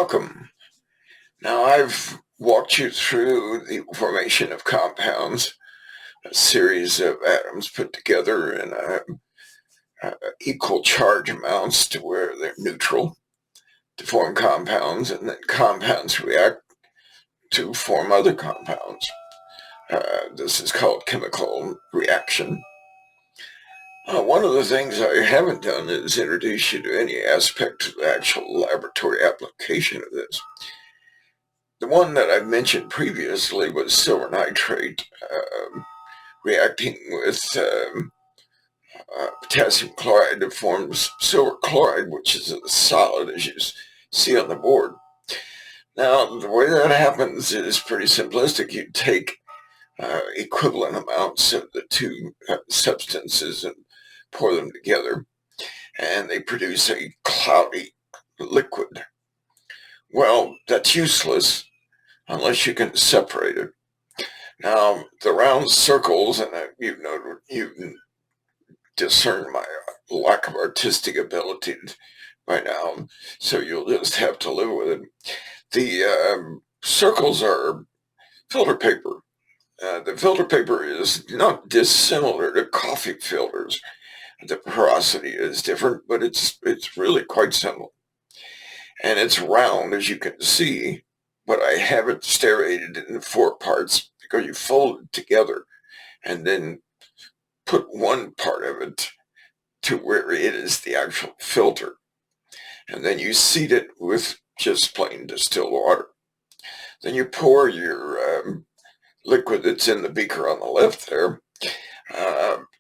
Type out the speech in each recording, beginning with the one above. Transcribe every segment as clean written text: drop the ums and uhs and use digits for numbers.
Welcome. Now I've walked you through the formation of compounds, a series of atoms put together in equal charge amounts to where they're neutral to form compounds, and then compounds react to form other compounds. This is called chemical reaction. One of the things I haven't done is introduce you to any aspect of the actual laboratory application of this. The one that I mentioned previously was silver nitrate reacting with potassium chloride to form silver chloride, which is a solid, as you see on the board. Now, the way that happens is pretty simplistic. You take equivalent amounts of the two substances and pour them together, and they produce a cloudy liquid. Well, that's useless unless you can separate it. Now, the round circles, and you can discern my lack of artistic ability by now, so you'll just have to live with it. The circles are filter paper. The filter paper is not dissimilar to coffee filters. The porosity is different, but it's really quite similar. And it's round, as you can see, but I have it striated into 4 parts because you fold it together and then put one part of it to where it is the actual filter. And then you seat it with just plain distilled water. Then you pour your liquid that's in the beaker on the left there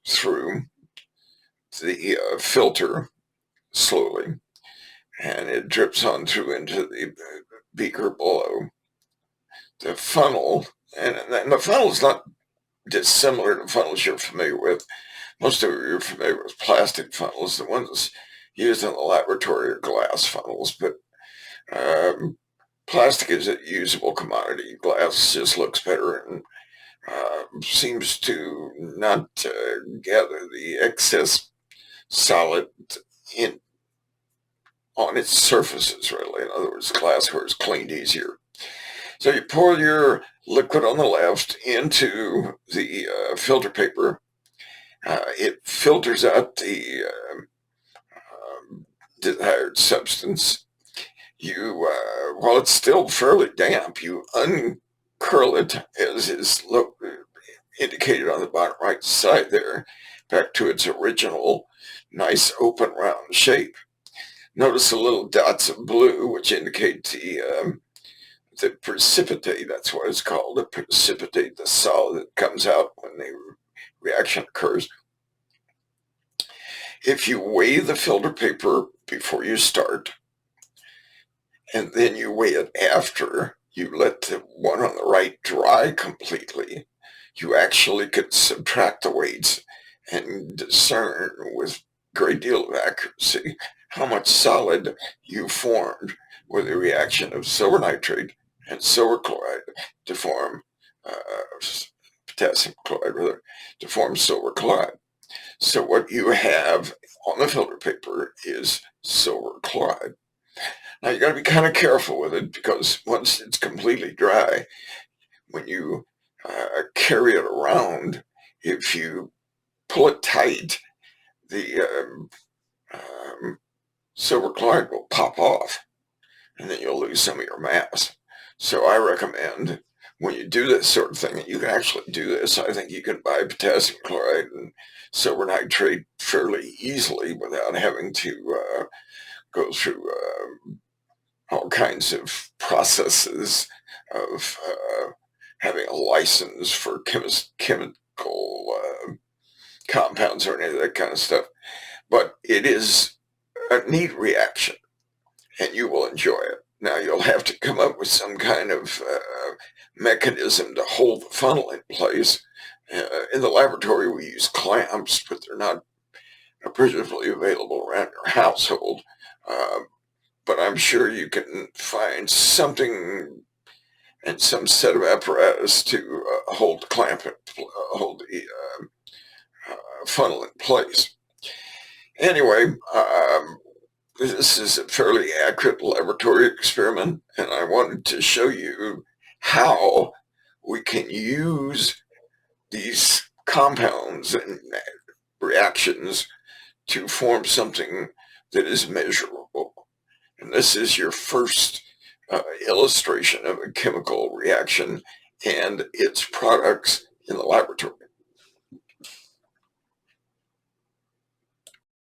through the filter slowly, and it drips on through into the beaker below. The funnel, and the funnel is not dissimilar to funnels you're familiar with. Most of you are familiar with plastic funnels. The ones used in the laboratory are glass funnels, but plastic is a usable commodity. Glass just looks better and seems to not gather the excess solid on its surfaces, really. In other words, glassware is cleaned easier. So you pour your liquid on the left into the filter paper. It filters out the desired substance. While it's still fairly damp, you uncurl it, as is indicated on the bottom right side there, back to its original nice open round shape. Notice the little dots of blue, which indicate the precipitate. That's what it's called, the precipitate, the solid that comes out when the reaction occurs. If you weigh the filter paper before you start, and then you weigh it after you let the one on the right dry completely, you actually could subtract the weights and discern with a great deal of accuracy how much solid you formed with the reaction of silver nitrate and silver chloride to form potassium chloride, rather, to form silver chloride. So what you have on the filter paper is silver chloride. Now you got to be kind of careful with it, because once it's completely dry, when you carry it around, if you pull it tight, the silver chloride will pop off, and then you'll lose some of your mass. So I recommend, when you do this sort of thing, and you can actually do this, I think you can buy potassium chloride and silver nitrate fairly easily without having to go through all kinds of processes of having a license for chemical compounds or any of that kind of stuff. But it is a neat reaction, and you will enjoy it. Now, you'll have to come up with some kind of mechanism to hold the funnel in place. In the laboratory, we use clamps, but they're not appreciably available around your household. But I'm sure you can find something and some set of apparatus to hold the clamp, hold the funnel in place. Anyway, This is a fairly accurate laboratory experiment, and I wanted to show you how we can use these compounds and reactions to form something that is measurable. And this is your first illustration of a chemical reaction and its products in the laboratory.